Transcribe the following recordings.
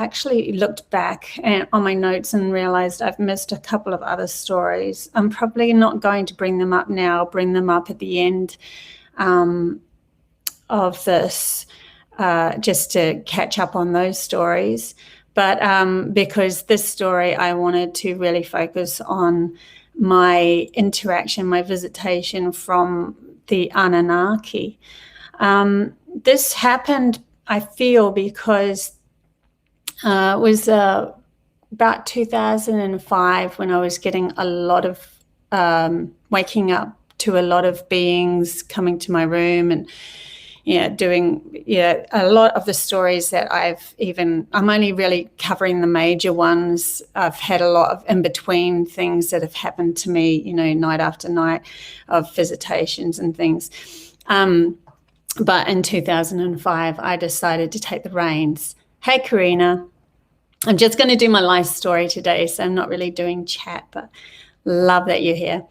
actually looked back on my notes and realized I've missed a couple of other stories. I'm probably not going to bring them up now. I'll bring them up at the end of this, just to catch up on those stories. But because this story, I wanted to really focus on my interaction, my visitation from the Anunnaki. This happened, I feel, because it was about 2005 when I was getting a lot of waking up to a lot of beings coming to my room, and doing a lot of the stories that I'm only really covering the major ones. I've had a lot of in-between things that have happened to me, night after night of visitations and things. But in 2005, I decided to take the reins. Hey, Karina. I'm just going to do my life story today, so I'm not really doing chat, but love that you're here.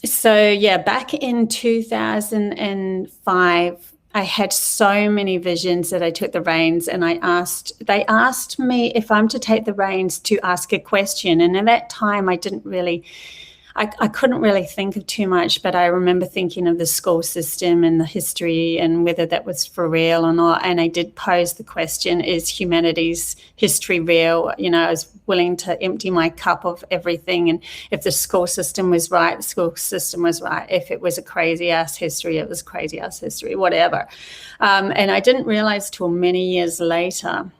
So, back in 2005, I had so many visions that I took the reins, and they asked me if I'm to take the reins to ask a question. And at that time, I couldn't really think of too much, but I remember thinking of the school system and the history and whether that was for real or not. And I did pose the question, is humanity's history real? I was willing to empty my cup of everything. And if the school system was right, the school system was right. If it was a crazy-ass history, it was crazy-ass history, whatever. And I didn't realize till many years later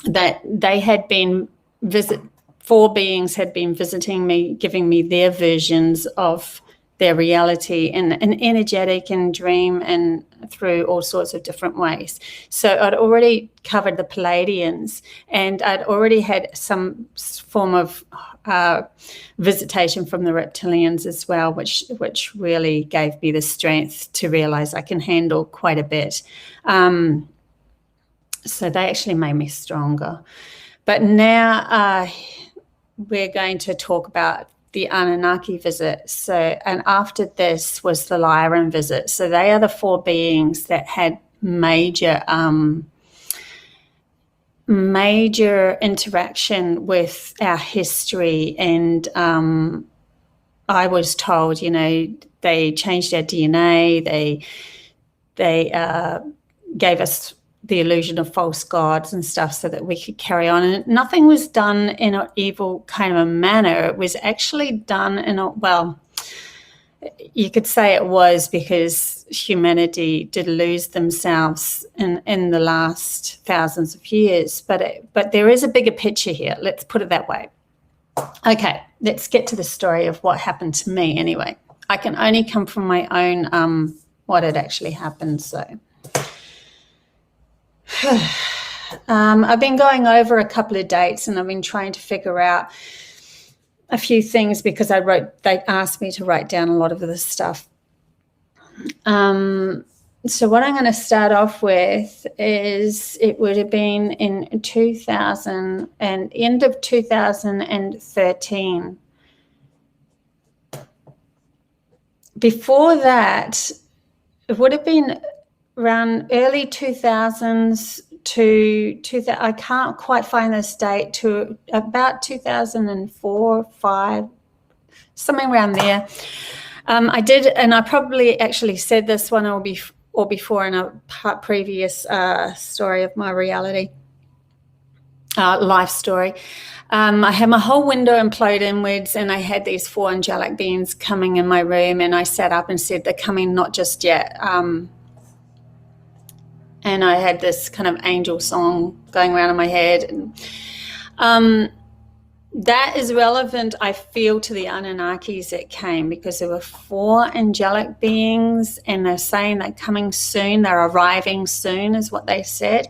that they had been four beings had been visiting me, giving me their versions of their reality in an energetic and dream and through all sorts of different ways. So I'd already covered the Palladians, and I'd already had some form of visitation from the reptilians as well, which really gave me the strength to realize I can handle quite a bit. So they actually made me stronger. But now we're going to talk about the Anunnaki visit. So, and after this was the Lyran visit. So they are the four beings that had major interaction with our history. And I was told, they changed our DNA. They gave us the illusion of false gods and stuff so that we could carry on. And nothing was done in an evil kind of a manner. It was actually done you could say it was, because humanity did lose themselves in the last thousands of years. But there is a bigger picture here. Let's put it that way. Okay, let's get to the story of what happened to me anyway. I can only come from my own what had actually happened, so... I've been going over a couple of dates, and I've been trying to figure out a few things because they asked me to write down a lot of this stuff. So what I'm going to start off with is it would have been in 2000 and end of 2013. Before that, it would have been around early 2000s to I can't quite find this date, to about 2004, 5, something around there. I did, and I probably actually said this one or before in a previous story of my reality life story. I had my whole window implode inwards, and I had these four angelic beings coming in my room, and I sat up and said, "They're coming, not just yet." And I had this kind of angel song going around in my head. And that is relevant, I feel, to the Anunnakis that came, because there were four angelic beings, and they're saying they're coming soon. They're arriving soon is what they said.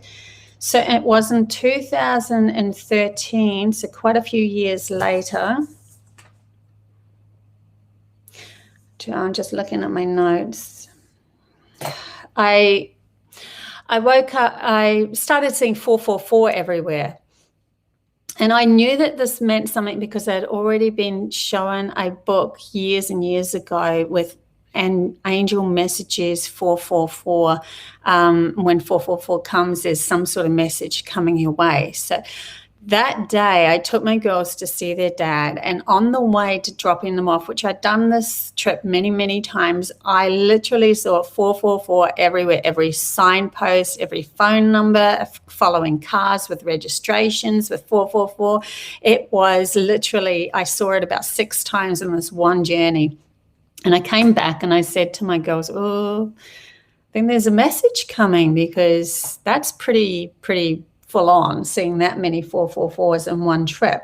So it was in 2013, so quite a few years later. I'm just looking at my notes. I woke up, I started seeing 444 everywhere. And I knew that this meant something because I'd already been shown a book years and years ago with and angel messages 444. When 444 comes, there's some sort of message coming your way. So that day, I took my girls to see their dad, and on the way to dropping them off, which I'd done this trip many, many times, I literally saw 444 everywhere, every signpost, every phone number, following cars with registrations with 444. It was literally, I saw it about 6 times in this one journey. And I came back and I said to my girls, oh, I think there's a message coming, because that's pretty full on, seeing that many 444s in one trip.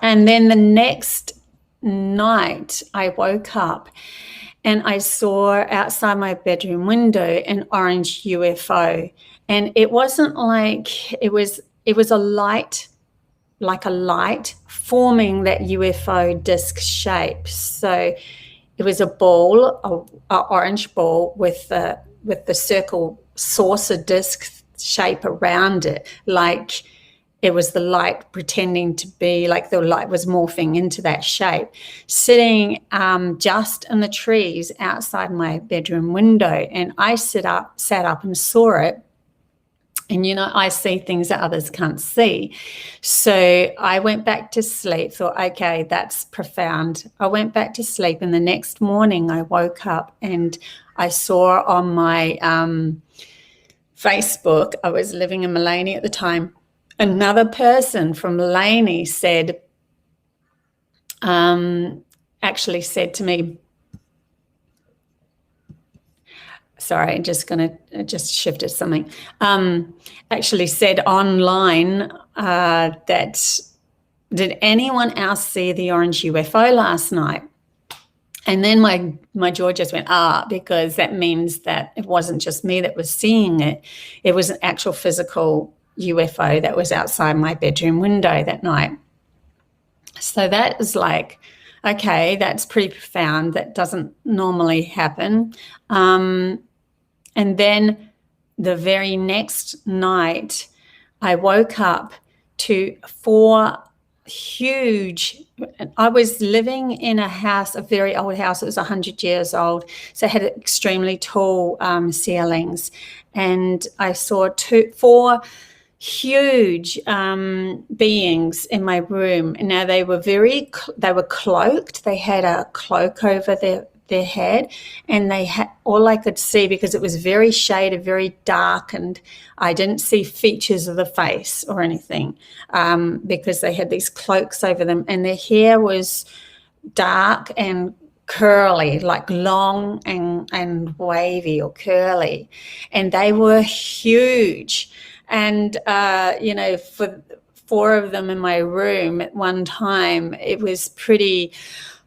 And then the next night I woke up and I saw outside my bedroom window an orange UFO. And it wasn't like, it was a light, like a light forming that UFO disc shape. So it was a ball, a orange ball with the circle saucer disc shape around it, like it was the light pretending to be, like the light was morphing into that shape, sitting just in the trees outside my bedroom window. And I sat up and saw it. And, you know, I see things that others can't see. So I went back to sleep, thought, okay, that's profound. I went back to sleep, and the next morning I woke up and I saw on my Facebook, I was living in Mullaney at the time, another person from Mullaney said, actually said to me, sorry, I'm just going to just shifted something, actually said online that, did anyone else see the orange UFO last night? And then my jaw just went, because that means that it wasn't just me that was seeing it. It was an actual physical UFO that was outside my bedroom window that night. So that is like, okay, that's pretty profound. That doesn't normally happen. And then the very next night, I woke up to 4 huge, I was living in a house, a very old house. It was 100 years old. So it had extremely tall ceilings. And I saw 4 huge beings in my room. Now they were cloaked. They had a cloak over their head, and they had, all I could see, because it was very shaded, very dark, and I didn't see features of the face or anything, because they had these cloaks over them, and their hair was dark and curly, like long and wavy or curly, and they were huge. And you know, for 4 of them in my room at one time, it was pretty,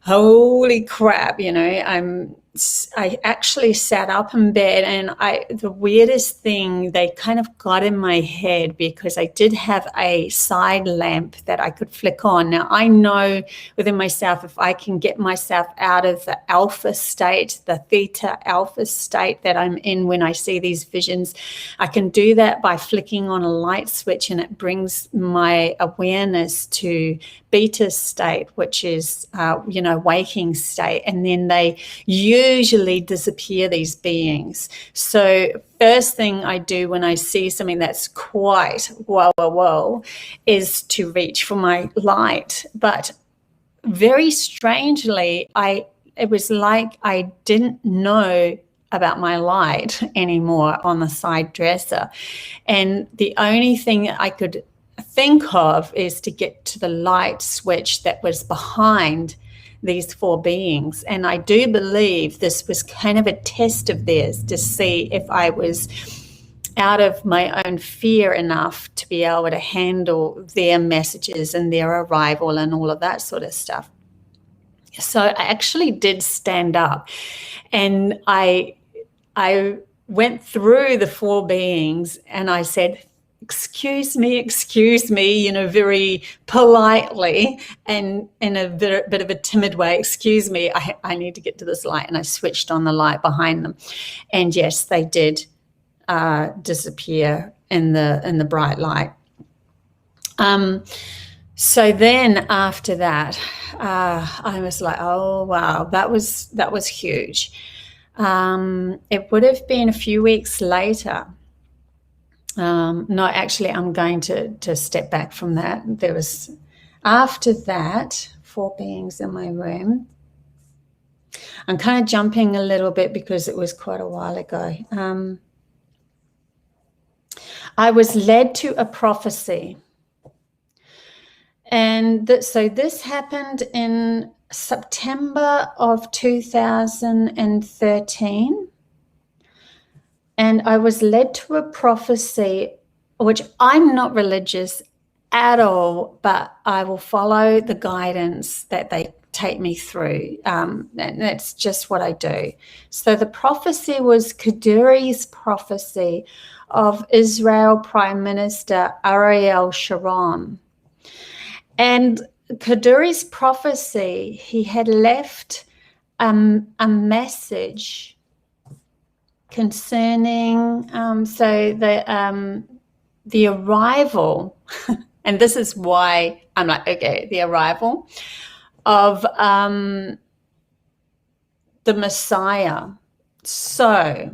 holy crap, you know. I actually sat up in bed, and the weirdest thing, they kind of got in my head, because I did have a side lamp that I could flick on. Now, I know within myself, if I can get myself out of the alpha state, the theta alpha state that I'm in when I see these visions, I can do that by flicking on a light switch, and it brings my awareness to beta state, which is, you know, waking state. And then they usually disappear, these beings. So first thing I do when I see something that's quite whoa, is to reach for my light. But very strangely, it was like I didn't know about my light anymore on the side dresser. And the only thing I could think of is to get to the light switch that was behind these 4 beings. And I do believe this was kind of a test of theirs, to see if I was out of my own fear enough to be able to handle their messages and their arrival and all of that sort of stuff. So I actually did stand up, and I went through the 4 beings, and I said, excuse me, you know, very politely and in a bit of a timid way, excuse me, I need to get to this light. And I switched on the light behind them. And yes, they did disappear in the bright light. So then after that, I was like, oh, wow, that was huge. It would have been a few weeks later. No, actually, I'm going to step back from that. There was, after that, 4 beings in my room. I'm kind of jumping a little bit because it was quite a while ago. I was led to a prophecy. And so this happened in September of 2013. And I was led to a prophecy, which I'm not religious at all, but I will follow the guidance that they take me through. And that's just what I do. So the prophecy was Kaduri's prophecy of Israel Prime Minister Ariel Sharon. And Kaduri's prophecy, he had left a message concerning the arrival, and this is why I'm like, okay, the arrival of the Messiah. So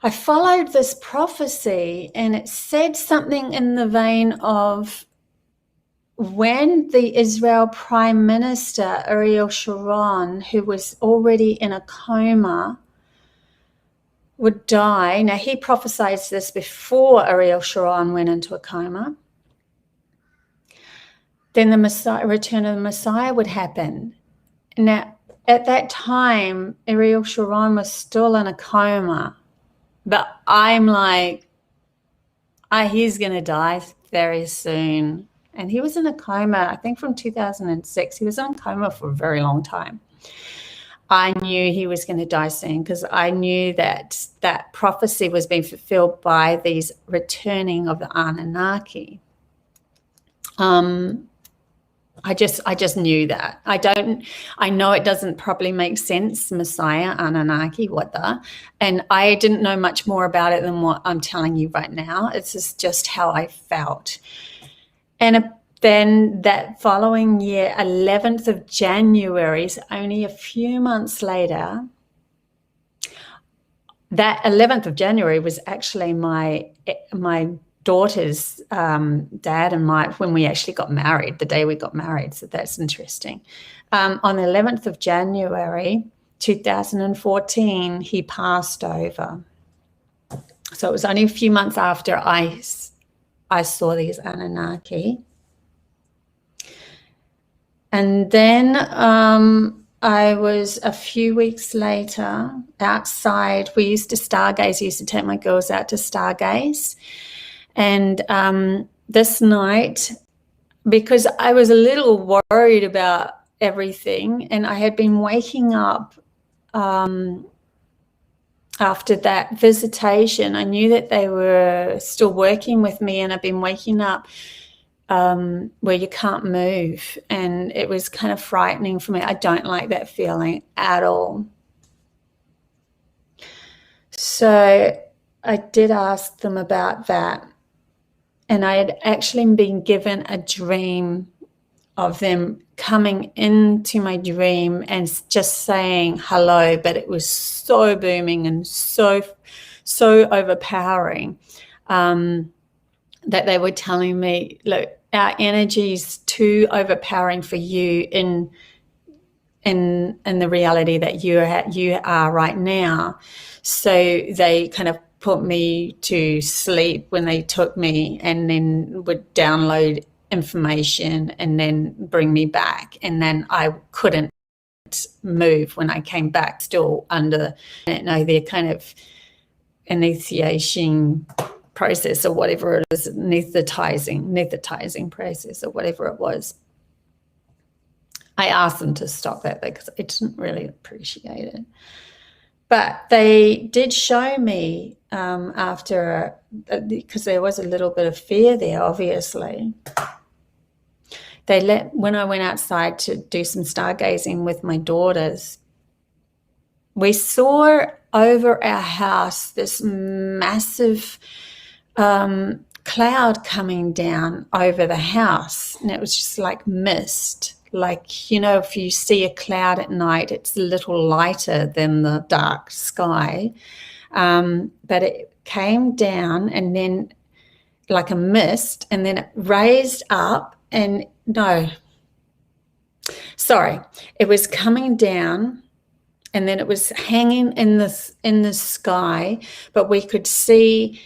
I followed this prophecy, and it said something in the vein of, when the Israel Prime Minister Ariel Sharon, who was already in a coma, would die. Now, he prophesied this before Ariel Sharon went into a coma. Then the Messiah, return of the Messiah would happen. Now, at that time, Ariel Sharon was still in a coma. But I'm like, he's going to die very soon. And he was in a coma, I think from 2006. He was in a coma for a very long time. I knew he was going to die soon because I knew that that prophecy was being fulfilled by these returning of the Anunnaki. I just knew that. I know it doesn't probably make sense, Messiah, Anunnaki, what the, and I didn't know much more about it than what I'm telling you right now. It's just how I felt. And then that following year, 11th of January, so only a few months later, that 11th of January was actually my daughter's dad and when we actually got married, the day we got married. So that's interesting. On the 11th of January, 2014, he passed over. So it was only a few months after I saw these Anunnaki. And then I was a few weeks later outside. We used to stargaze. I used to take my girls out to stargaze. And this night, because I was a little worried about everything, and I had been waking up after that visitation, I knew that they were still working with me, and I've been waking up where you can't move, and it was kind of frightening for me. I don't like that feeling at all. So I did ask them about that, and I had actually been given a dream of them coming into my dream and just saying hello, but it was so booming and so overpowering that they were telling me, look, our energy is too overpowering for you in the reality that you are right now. So they kind of put me to sleep when they took me, and then would download information and then bring me back. And then I couldn't move when I came back, still under, their kind of initiation process or whatever it is, anesthetizing process or whatever it was. I asked them to stop that because I didn't really appreciate it. But they did show me after, because there was a little bit of fear there, obviously. When I went outside to do some stargazing with my daughters, we saw over our house this massive cloud coming down over the house, and it was just like mist. Like, you know, if you see a cloud at night, it's a little lighter than the dark sky. But it came down and then like a mist, and then it raised up, and it was coming down, and then it was hanging in the sky, but we could see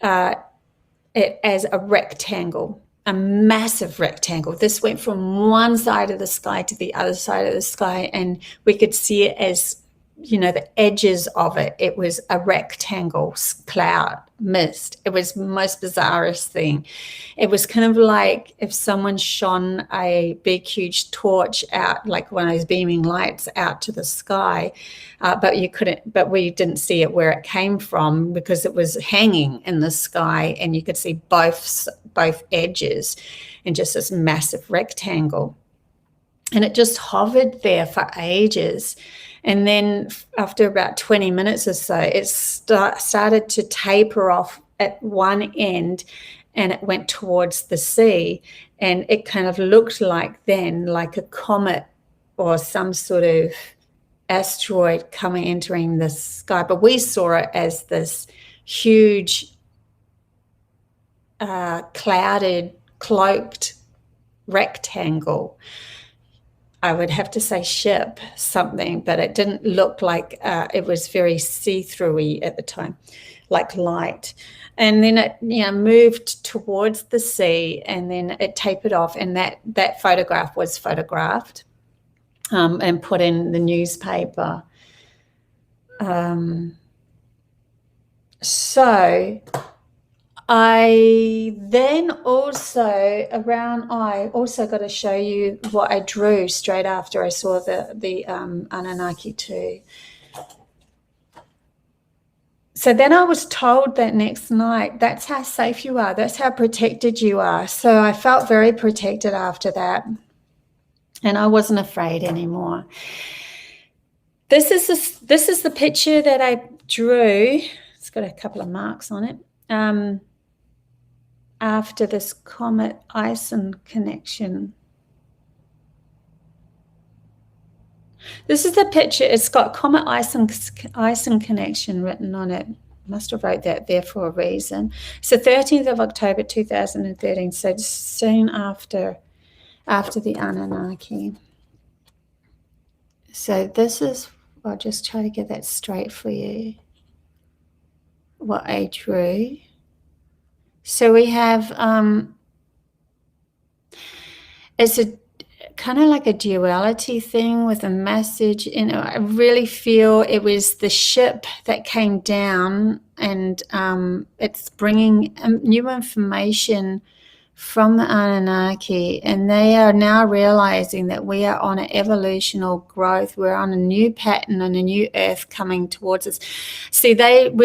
it as a rectangle, a massive rectangle. This went from one side of the sky to the other side of the sky, and we could see it as, you know, the edges of it. It was a rectangle cloud mist. It was the most bizarrest thing. It was kind of like if someone shone a big huge torch out, like one of those beaming lights, out to the sky, but we didn't see it where it came from because it was hanging in the sky, and you could see both edges in just this massive rectangle. And it just hovered there for ages. And then after about 20 minutes or so, it started to taper off at one end, and it went towards the sea. And it kind of looked like a comet or some sort of asteroid entering the sky. But we saw it as this huge, clouded, cloaked rectangle. I would have to say ship, something, but it didn't look like, it was very see-through-y at the time, like light. And then it, you know, moved towards the sea, and then it tapered off, and that photograph was photographed and put in the newspaper. So I then also got to show you what I drew straight after I saw the Anunnaki too. So then I was told that next night, that's how safe you are, that's how protected you are. So I felt very protected after that, and I wasn't afraid anymore. This is the picture that I drew. It's got a couple of marks on it. After this comet Ison connection. This is the picture. It's got comet Ison connection written on it. Must have wrote that there for a reason. It's the 13th of October 2013, so soon after the Anunnaki. So this is, I'll just try to get that straight for you, what I drew. So we have, it's a kind of like a duality thing with a message. You know, I really feel it was the ship that came down, and it's bringing new information from the Anunnaki, and they are now realizing that we are on an evolutional growth. We're on a new pattern and a new earth coming towards us. See, they've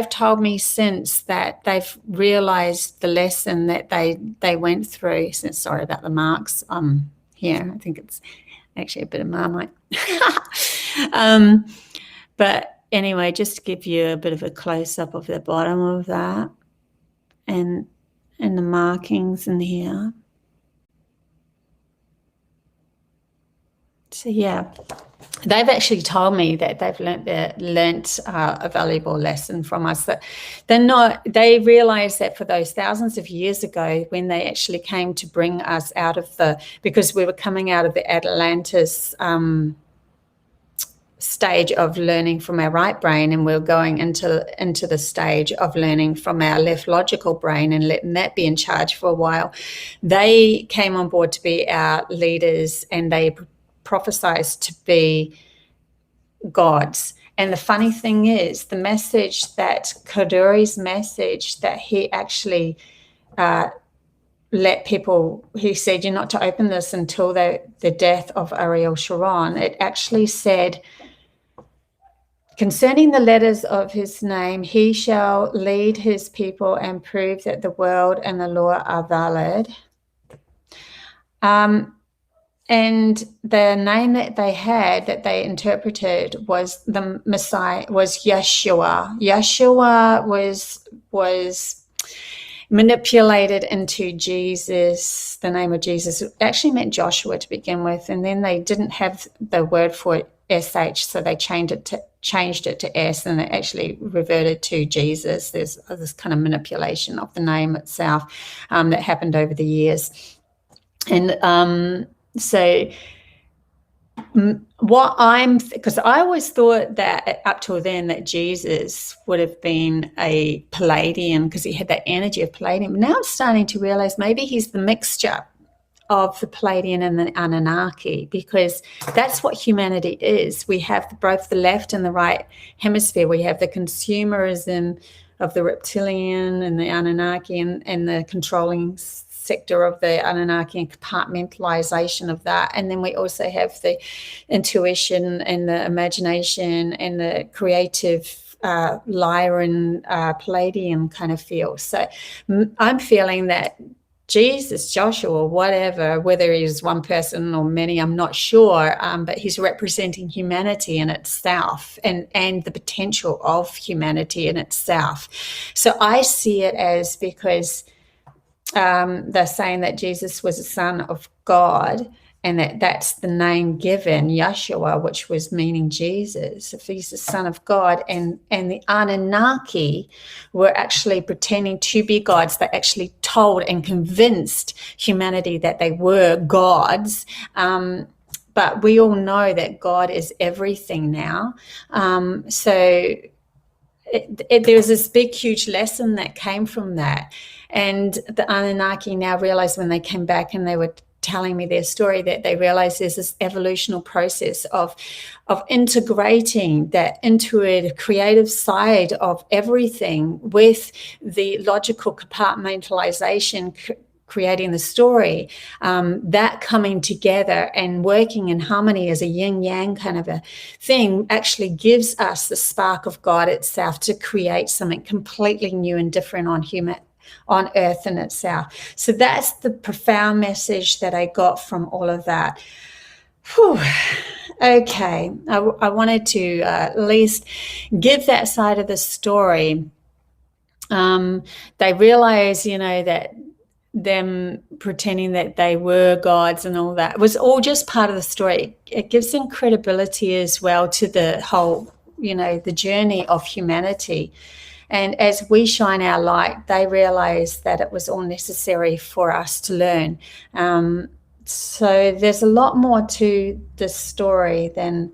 told me since that they've realized the lesson that they went through. Sorry about the marks here. I think it's actually a bit of Marmite. But anyway, just to give you a bit of a close-up of the bottom of that, and the markings in here. So yeah, they've actually told me that they've learnt a valuable lesson from us, that they realized that for those thousands of years ago, when they actually came to bring us out of because we were coming out of the Atlantis stage of learning from our right brain, and we're going into the stage of learning from our left logical brain and letting that be in charge for a while. They came on board to be our leaders, and they prophesized to be gods. And the funny thing is, the message that Kaduri's message that he actually let people, he said, you're not to open this until the death of Ariel Sharon. It actually said, concerning the letters of his name, he shall lead his people and prove that the world and the law are valid. And the name that they had, that they interpreted, was the Messiah, was Yeshua. Yeshua was manipulated into Jesus, the name of Jesus. It actually meant Joshua to begin with, and then they didn't have the word for it, SH, so they changed it to S, and it actually reverted to Jesus. There's this kind of manipulation of the name itself that happened over the years. And so because I always thought that up till then that Jesus would have been a Palladian because he had that energy of Palladium. Now I'm starting to realize maybe he's the mixture of the Palladian and the Anunnaki, because that's what humanity is. We have both the left and the right hemisphere. We have the consumerism of the reptilian and the Anunnaki, and the controlling sector of the Anunnaki and compartmentalization of that. And then we also have the intuition and the imagination and the creative Lyran Palladian kind of feel. So I'm feeling that Jesus, Joshua, whatever, whether he's one person or many, I'm not sure, but he's representing humanity in itself and the potential of humanity in itself. So I see it as, because they're saying that Jesus was a son of God, and that's the name given, Yeshua, which was meaning Jesus. If he's the son of God, and the Anunnaki were actually pretending to be gods, they actually told and convinced humanity that they were gods. But we all know that God is everything now. So there was this big, huge lesson that came from that. And the Anunnaki now realized, when they came back and they were telling me their story, that they realized there's this evolutional process of integrating that intuitive, creative side of everything with the logical compartmentalization, creating the story, that coming together and working in harmony as a yin-yang kind of a thing actually gives us the spark of God itself to create something completely new and different on Earth in itself. So that's the profound message that I got from all of that. Whew. Okay, I wanted to at least give that side of the story. They realize, that them pretending that they were gods and all that was all just part of the story. It gives them credibility as well to the whole, the journey of humanity. And as we shine our light, they realize that it was all necessary for us to learn. So there's a lot more to this story than,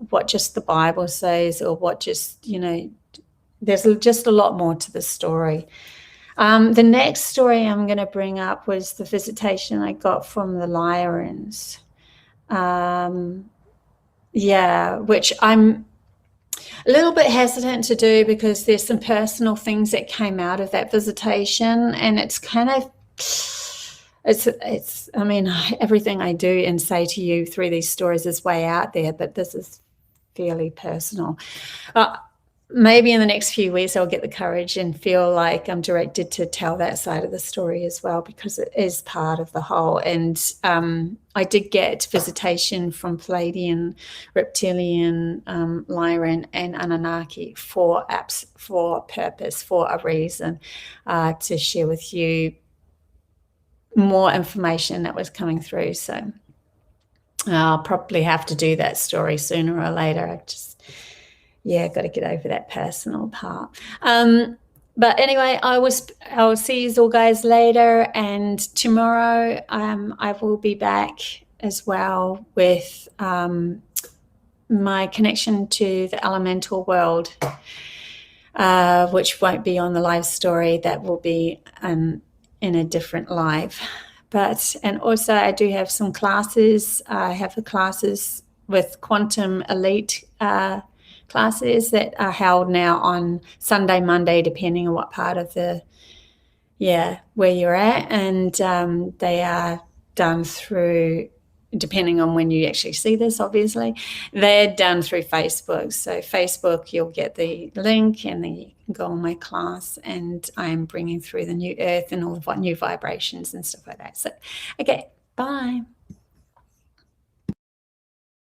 what just the Bible says, or what just, there's just a lot more to the story. The next story I'm going to bring up was the visitation I got from the Lyrans. Which I'm a little bit hesitant to do, because there's some personal things that came out of that visitation, and it's kind of, everything I do and say to you through these stories is way out there, but this is fairly personal. Maybe in the next few weeks I'll get the courage and feel like I'm directed to tell that side of the story as well, because it is part of the whole. And I did get visitation from Palladian, Reptilian, Lyran, and Anunnaki for purpose, for a reason, to share with you more information that was coming through. So I'll probably have to do that story sooner or later. I've just got to get over that personal part. But anyway, I will see you all guys later, and tomorrow I will be back as well with my connection to the elemental world, which won't be on the live story. That will be in a different live. And also I do have some classes. I have the classes with Quantum Elite classes that are held now on Sunday, Monday, depending on what part of where you're at. And they are done through, depending on when you actually see this, obviously, they're done through Facebook. So Facebook, you'll get the link, and then you can go on my class, and I'm bringing through the new earth and all the new vibrations and stuff like that. So, okay, bye.